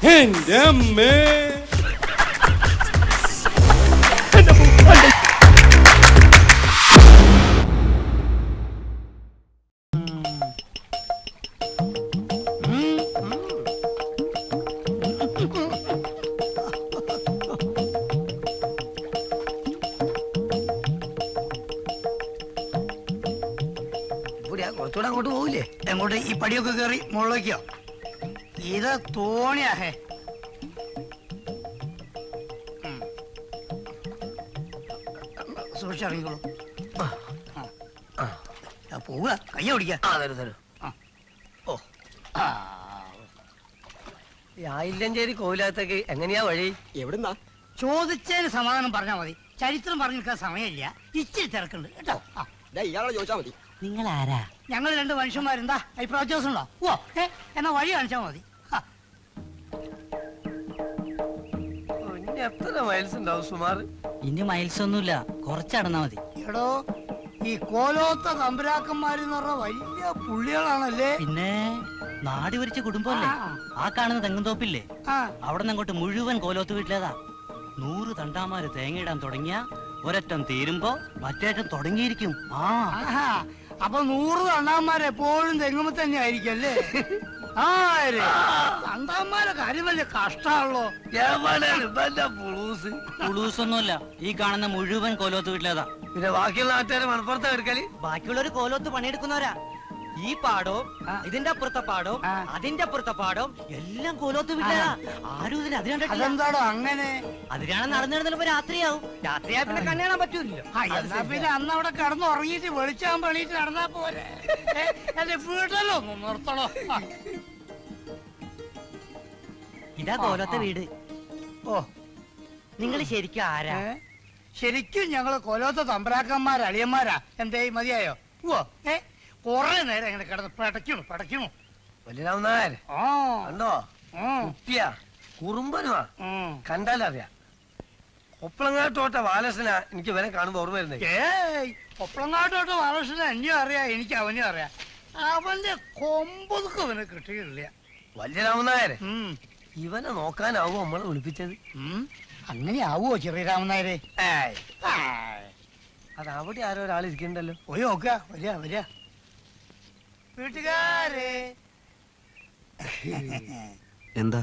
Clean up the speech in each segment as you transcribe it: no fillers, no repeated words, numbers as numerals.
എന്റെ അമ്മേ. കുറച്ചുകൂടെ അങ്ങോട്ട് പോകില്ലേ? എങ്ങോട്ട്? ഈ പടിയൊക്കെ കയറി മുകളിലേക്കോ? ഇത് തോണിയാഹേ. സൂക്ഷിച്ചിറങ്ങിക്കോളൂ. പോവുക, കയ്യ പിടിക്കാം. ഓ, ആയില്ലഞ്ചേരി കോവിലകത്തേക്ക് എങ്ങനെയാ വഴി? എവിടുന്നാ? ചോദിച്ചതിന് സമാധാനം പറഞ്ഞാൽ മതി. ചരിത്രം പറഞ്ഞു നിൽക്കാൻ സമയമില്ല. ഇച്ചിരി തിരക്കുണ്ട് കേട്ടോ. ഇയാളോട് ചോദിച്ചാ മതി. നിങ്ങൾ ആരാ? ഞങ്ങൾ രണ്ട് മനുഷ്യന്മാരെന്താ അഭിപ്രായം ഉണ്ടോ? ഓ എന്നാ വഴി കാണിച്ചാൽ മതി. എത്ര മൈൽസ് ഉണ്ടാവും സുമാർ? ഇനി മൈൽസ് ഒന്നുമില്ല, കുറച്ചടന്നാ മതി. എടോ, ഈ കോലോത്ത തമ്പുരാക്കന്മാരെന്ന് പറഞ്ഞ വലിയ പുള്ളികളാണല്ലേ? പിന്നെ നാടി വരിച്ച കുടുംബമല്ലേ? ആ കാണുന്ന തെങ്ങുംതോപ്പില്ലേ, അവിടെ നിന്ന് അങ്ങോട്ട് മുഴുവൻ കോലോത്ത് വീട്ടിലേതാ. 100 തണ്ടാമാര് തേങ്ങയിടാൻ തുടങ്ങിയ ഒരറ്റം തീരുമ്പോ മറ്റേറ്റം തുടങ്ങിയിരിക്കും. അപ്പൊ 100 തണ്ടാന്മാരെപ്പോഴും തെങ്ങുമ്പോ തന്നെ ആയിരിക്കും അല്ലേ? തണ്ടാന്മാരെ കാര്യം വലിയ കഷ്ടാണല്ലോ. പുളൂസൊന്നുമല്ല, ഈ കാണുന്ന മുഴുവൻ കോലോത്ത് വീട്ടിലേതാ. പിന്നെ ബാക്കിയുള്ള നാട്ടുകാരെ മണപ്പുറത്ത് എടുക്കല്. ബാക്കിയുള്ളൊരു കോലോത്ത് പണിയെടുക്കുന്നവരാ. ഈ പാടവും ഇതിന്റെ അപ്പുറത്തെ പാടവും അതിന്റെ അപ്പുറത്തെ പാടവും എല്ലാം കോലോത്ത് വീട്ടിലേതാ. ആരും ഇതിന് അതെന്താടോ അങ്ങനെ? അതിനാണ് നടന്നിടുന്നപ്പോ രാത്രിയാവും. രാത്രിയാ പിന്നെ കണ്ണു കാണാൻ പറ്റൂല്ലോ. എന്നാ പിന്നെ അന്ന് അവിടെ കിടന്ന് ഉറങ്ങിയിട്ട് വെളിച്ചാൻ പണിയിട്ട് നടന്നാ പോരെ? എന്റെ വീട്ടിലോ നിർത്തണോ? ഇതാ കോലത്തെ വീട്. ഓ, നിങ്ങൾ ശരിക്കും ആരാ? ശരിക്കും ഞങ്ങള് കൊലോത്ത തമ്പരാക്കന്മാരാ, അളിയന്മാരാ. എന്തേ മതിയായോ? ഓ, കൊറേ നേരം ഇങ്ങനെ കിടന്ന് പടയ്ക്കണു. വലിയ കണ്ടോ? കുട്ടിയാ, കുറുമ്പനുവാ, കണ്ടാലറിയാ. ഒപ്പളങ്ങാട്ടോട്ട ബാലകൃഷ്ണനാ എനിക്ക് ഇവനെ കാണുമ്പോ ഓർമ്മ വരുന്നേ. ഒപ്പളങ്ങാട്ടോട്ട ബാലകൃഷ്ണൻ എന്നെയും അറിയാം, എനിക്ക് അവനും അറിയാം. അവന്റെ കൊമ്പൊതുക്കും അവന് കിട്ടിയിട്ടില്ല. വലിയ രാമനായരെ, ഇവനെ നോക്കാനാവോ നമ്മളെ വിളിപ്പിച്ചത്? അങ്ങനെ ആവോ ചെറിയ രാമനായരെ? അത് അവിടെ ആരോ ഒരാൾ ഇരിക്കണ്ടല്ലോ. പോയി നോക്ക. വരിക വീട്ടുകാരെ. എന്താ?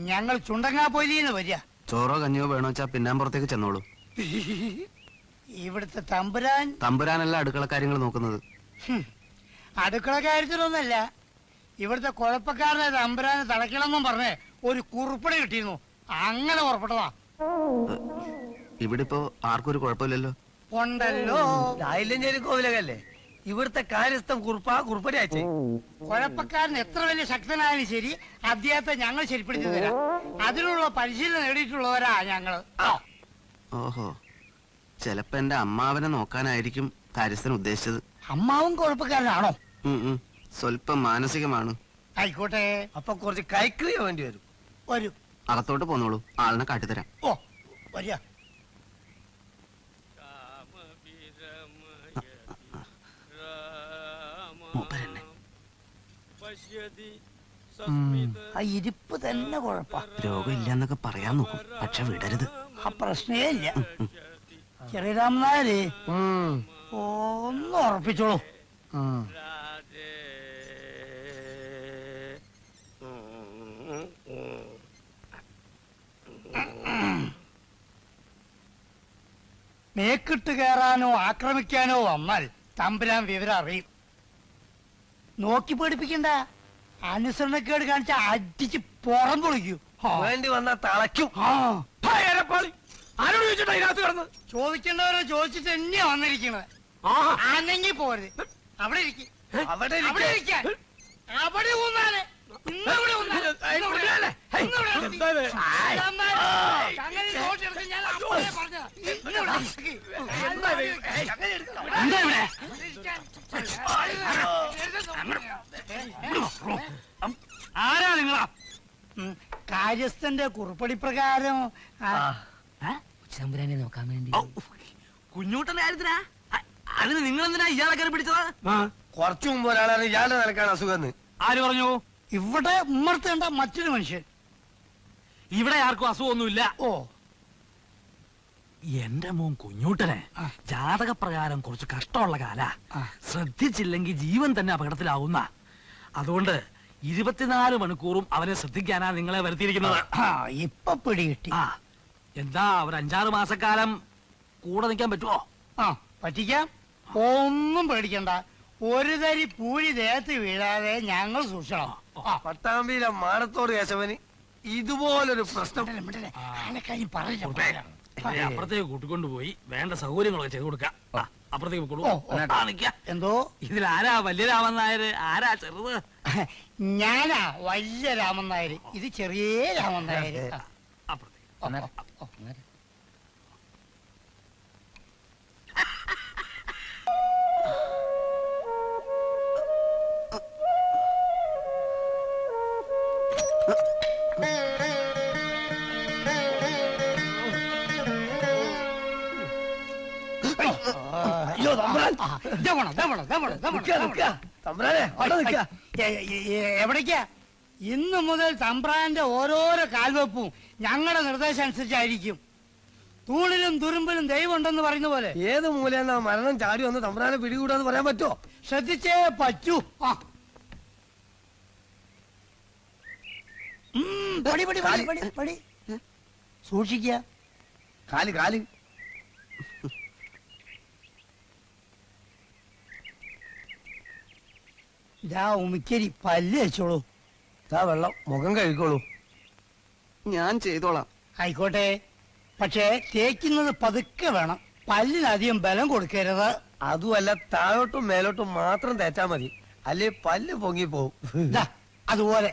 ഞങ്ങൾ ചുണ്ടങ്ങാപ്പൊലിന്ന് വരിക. ചോറോ കഞ്ഞിയോ വേണോ വെച്ചാ പിന്നാമ്പുറത്തേക്ക് ചെന്നോളൂ. ഇവിടുത്തെ തമ്പുരാനല്ല അടുക്കള കാര്യങ്ങൾ നോക്കുന്നത്. അടുക്കള കാര്യത്തിലൊന്നല്ല, ഇവിടുത്തെ കുഴപ്പക്കാരനെ തമ്പുരാനെ തടയ്ക്കണമെന്നും പറഞ്ഞേ ഒരു കുറിപ്പടി കിട്ടിയിരുന്നു. അങ്ങനെ പുറപ്പെട്ടതാ. ഇവിടെ ഇപ്പോ ആർക്കും ഒരു കുഴപ്പമില്ലല്ലോ. ഉണ്ടല്ലോ. ആയില്ലഞ്ചേരി കോവിലകല്ലേ ഇവിടുത്തെ കാര്യസ്ഥം കുറുപ്പടി അയച്ചേ. കുഴപ്പക്കാരൻ എത്ര വലിയ ശക്തനായാലും ശരി, അദ്ദേഹത്തെ ഞങ്ങൾ ശരിപ്പെടുത്തി തരാം. അതിനുള്ള പരിശീലനം നേടിയിട്ടുള്ളവരാ ഞങ്ങള്. ഓഹോ, ചെലപ്പോ എന്റെ അമ്മാവനെ നോക്കാനായിരിക്കും കാര്യസ്ഥൻ ഉദ്ദേശിച്ചത്. അമ്മാവും കുഴപ്പക്കാരനാണോ? സ്വല്പം മാനസികമാണ്. ആയിക്കോട്ടെ. അപ്പൊ കുറച്ച് കൈക്രിയ വേണ്ടി വരും. വരൂ, അകത്തോട്ട് പോന്നോളൂ, ആളിനെ കാട്ടിത്തരാം. ഓ, വരിക. ആ ഇരിപ്പ് തന്നെ കുഴപ്പ. രോഗമില്ലെന്നൊക്കെ പറയാൻ നോക്കും, പക്ഷെ വിടരുത്. ആ പ്രശ്നേ ഇല്ല. ചെറിയ രാമനായരെ ഒന്ന് ഉറപ്പിച്ചോളൂ. മേക്കിട്ട് കയറാനോ ആക്രമിക്കാനോ വന്നാൽ തമ്പുരാൻ വിവരം അറിയും. നോക്കി പേടിപ്പിക്കണ്ട. അനുസരണക്കേട് കാണിച്ച അടിച്ച് പുറം പൊളിക്കൂ. വേണ്ടി വന്നാ തളയ്ക്കും. ചോദിക്കേണ്ടവരെ ചോദിച്ചിട്ട് തന്നെയാ വന്നിരിക്കണത്. ആണെങ്കിൽ പോരുത്. അവിടെ ഇരിക്കും. അവിടെ ഇരിക്കാൻ. അവിടെ ഊന്നാല്. ഇന്നിവിടെ ഊന്നാല്. ആരാ നിങ്ങളാ? കാര്യസ്ഥന്റെ കുറിപ്പടി പ്രകാരം ഉച്ചതമ്പുരാനെ നോക്കാൻ വേണ്ടി. കുഞ്ഞൂട്ടന്റെ കാര്യത്തിനാ? അതിന് നിങ്ങൾ എന്തിനാ ഇയാളെ കയറി പിടിച്ചത്? കുറച്ചു മുമ്പ് ഒരാളാണ് ഇയാളുടെ നിലക്കാണ് അസുഖം. ആര് പറഞ്ഞു? ഇവിടെ ഉമ്മർത്തേണ്ട മറ്റൊരു മനുഷ്യൻ. ഇവിടെ ആർക്കും അസുഖമൊന്നുമില്ല. ഓ എന്റെ മോൻ കുഞ്ഞൂട്ടനെ ജാതകപ്രകാരം കുറച്ച് കഷ്ടമുള്ള കാല. ശ്രദ്ധിച്ചില്ലെങ്കിൽ ജീവൻ തന്നെ അപകടത്തിലാവുന്ന. അതുകൊണ്ട് 24 മണിക്കൂറും അവനെ ശ്രദ്ധിക്കാനാ നിങ്ങളെ വരുത്തിയിരിക്കുന്നത്. ഇപ്പൊ പിടികിട്ടി. എന്താ ഒരു 5-6 മാസക്കാലം കൂടെ നിൽക്കാൻ പറ്റുമോ? പറ്റിക്കാം. ഒന്നും പേടിക്കണ്ട. ഒരു തരി പൂഴി ദേഹത്ത് വീഴാതെ ഞങ്ങൾ സൂക്ഷിക്കണം. പട്ടാമ്പിയിലെ മാടത്തോട് കേശവന് ഇതുപോലൊരു പ്രശ്നം പറഞ്ഞില്ല. അപ്പുറത്തേക്ക് കൂട്ടിക്കൊണ്ടുപോയി വേണ്ട സൗകര്യങ്ങളൊക്കെ ചെയ്തു കൊടുക്കാം. അപ്പുറത്തേക്ക് എന്തോ ഇതിൽ ആരാ വലിയ രാമൻ നായർ, ആരാ ചെറുത്? ഞാനാ വലിയ രാമൻ നായർ, ഇത് ചെറിയ രാമൻ നായർ. അപ്പുറത്തേക്ക് എവിടേക്കാ? ഇന്നു മുതൽ തമ്പ്രാന്റെ ഓരോരോ കാൽവെപ്പും ഞങ്ങളുടെ നിർദ്ദേശം അനുസരിച്ചായിരിക്കും. തൂണിലും തുരുമ്പിലും ദൈവം ഉണ്ടെന്ന് പറയുന്ന പോലെ. ഏത് മൂലയെന്നാ മരണം ചാടി വന്ന് തമ്പ്രാനെ പിടികൂടാന്ന് പറയാൻ പറ്റുമോ? ശ്രദ്ധിച്ചേ പറ്റൂ. സൂക്ഷിക്ക. കാല് കാല് ഉമിക്കരി പല്ല് വെച്ചോളൂ. വെള്ളം മുഖം കഴിക്കോളൂ. ഞാൻ ചെയ്തോളാം. ആയിക്കോട്ടെ, പക്ഷേ തേക്കുന്നത് പതുക്കെ വേണം. പല്ലിനധികം ബലം കൊടുക്കരുത്. അതുമല്ല, താഴോട്ടും മേലോട്ടും മാത്രം തേച്ചാ മതി, അല്ലേ പല്ല് പൊങ്ങി പോവും. അതുപോലെ.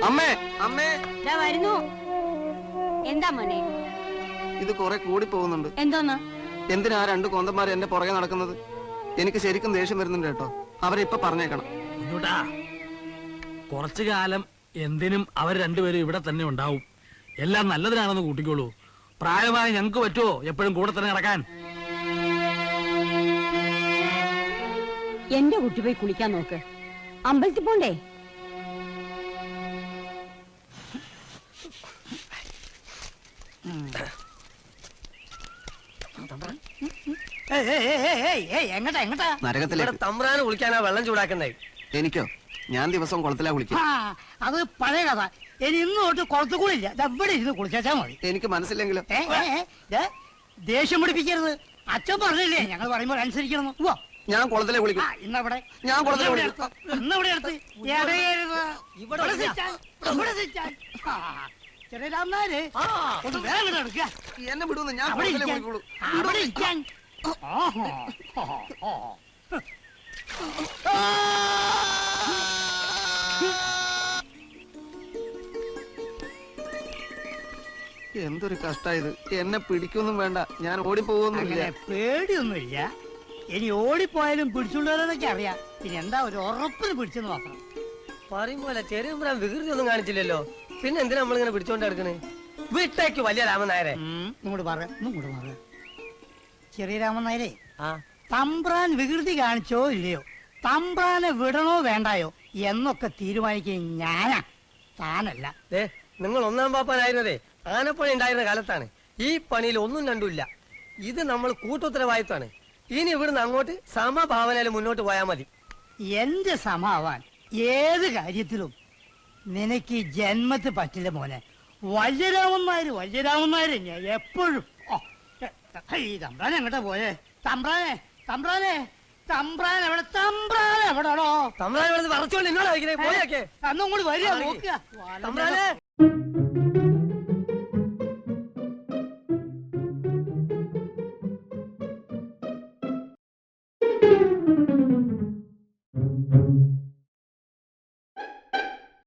അമ്മേ അമ്മേ വരുന്നു. എന്താ മോനെ? ഇത് കുറെ കൂടി പോകുന്നുണ്ട്. എന്തോന്ന്? എന്തിനാ 2 കൊന്തന്മാർ എന്റെ പുറകെ നടക്കുന്നത്? എനിക്ക് ശരിക്കും ദേഷ്യം വരുന്നുണ്ട് കേട്ടോ. അവരെ ഇപ്പൊ പറഞ്ഞേക്കണം. കുഞ്ഞൂട്ടാ, കുറച്ചു കാലം എന്തിനും അവർ രണ്ടുപേരും ഇവിടെ തന്നെ ഉണ്ടാവും. എല്ലാം നല്ലതിനാണെന്ന് കൂട്ടിക്കോളൂ. പ്രായമായി ഞങ്ങൾക്ക് പറ്റുമോ എപ്പോഴും കൂടെ തന്നെ നടക്കാൻ? എന്റെ കുട്ടി പോയി കുളിക്കാൻ നോക്ക്. അമ്പലത്തിൽ പോണ്ടേ? എങ്ങട്ടാ എങ്ങട്ടാ? നരകത്തിലേക്ക്. തമ്പ്രാനെ കുളിക്കാനാ വെള്ളം ചൂടാക്കണ്ടേ? എനിക്കോ? ഞാൻ ദിവസം കുളത്തിലാ കുളിക്കും. അത് പഴയ കഥ. ഇനി ഇന്ന് തൊട്ട് കുളത്ത് കൂടില്ല. ഇവിടെ ഇരുന്ന് കുളിച്ചാ മതി. എനിക്ക് മനസ്സിലെങ്കിലോ? ദേഷ്യം പിടിപ്പിക്കരുത്. അച്ഛൻ പറഞ്ഞില്ലേ ഞങ്ങൾ പറയുമ്പോൾ അനുസരിക്കണം. ഞാൻ കുളത്തിലെ കുളിക്കും. ഇന്നവിടെ ഞാൻ കുളത്തിലെ കുളിക്കും. ഇന്നവിടെ അടുത്ത് ചെറിയ രാമനാര് ഒന്ന് വേറെ എടുക്കുക. എന്നെ വിടുന്നു. ഞാൻ അവിടെ കുളത്തിലെ ഇരിക്കാൻ. കുളിക്കുള്ളൂ. അവിടെ ഇരിക്കാൻ. എന്തൊരു കഷ്ടായത്. എന്നെ പിടിക്കൊന്നും വേണ്ട, ഞാൻ ഓടിപ്പോകൊന്നുമില്ല. പേടിയൊന്നുമില്ല. ഇനി ഓടിപ്പോയാലും പിടിച്ചുകൊണ്ടുവരാനൊക്കെ അറിയാം. പിന്നെ എന്താ ഒരു ഉറപ്പിന് പിടിച്ചെന്ന് മാത്രം. പറയുമ്പോലെ ചെറിയ വികൃതി ഒന്നും കാണിച്ചില്ലല്ലോ. പിന്നെ എന്തിനാ നമ്മളിങ്ങനെ പിടിച്ചോണ്ട് എടുക്കണേ? വീട്ടേക്ക് വലിയ രാമൻ നായരെ. ഇങ്ങോട്ട് പറ. ചെറിയ രാമൻ നായരെ, തമ്പ്രാൻ വികൃതി കാണിച്ചോ ഇല്ലയോ, തമ്പ്രാനെ വിടണോ വേണ്ടായോ എന്നൊക്കെ തീരുമാനിക്കുക ഞാനാ, താനല്ല. നിങ്ങൾ 1-ാം പാപ്പാനായിരുന്നതേ ആനപ്പണി ഉണ്ടായിരുന്ന കാലത്താണ്. ഈ പണിയിൽ ഒന്നും രണ്ടുമില്ല. ഇത് നമ്മൾ കൂട്ടുത്തരവാദിത്വമാണ്. ഇനി ഇവിടുന്ന് അങ്ങോട്ട് സമഭാവനയിൽ മുന്നോട്ട് പോയാൽ മതി. എന്റെ സമാവാൻ ഏത് കാര്യത്തിലും നിനക്ക് ജന്മത്തിൽ പറ്റില്ല മോനെ. വല്യരാമന്മാര് ഞാൻ എപ്പോഴും. ഈ തമ്പ്രാൻ എങ്ങോട്ടാ പോയേ? തമ്പ്രാൻ എവിടെടോ? തമ്പ്രാൻ ഇവിടെ വറച്ചോണ്ട് എന്നോട് പോയൊക്കെ അന്നും കൂടി വരിക നോക്കുക.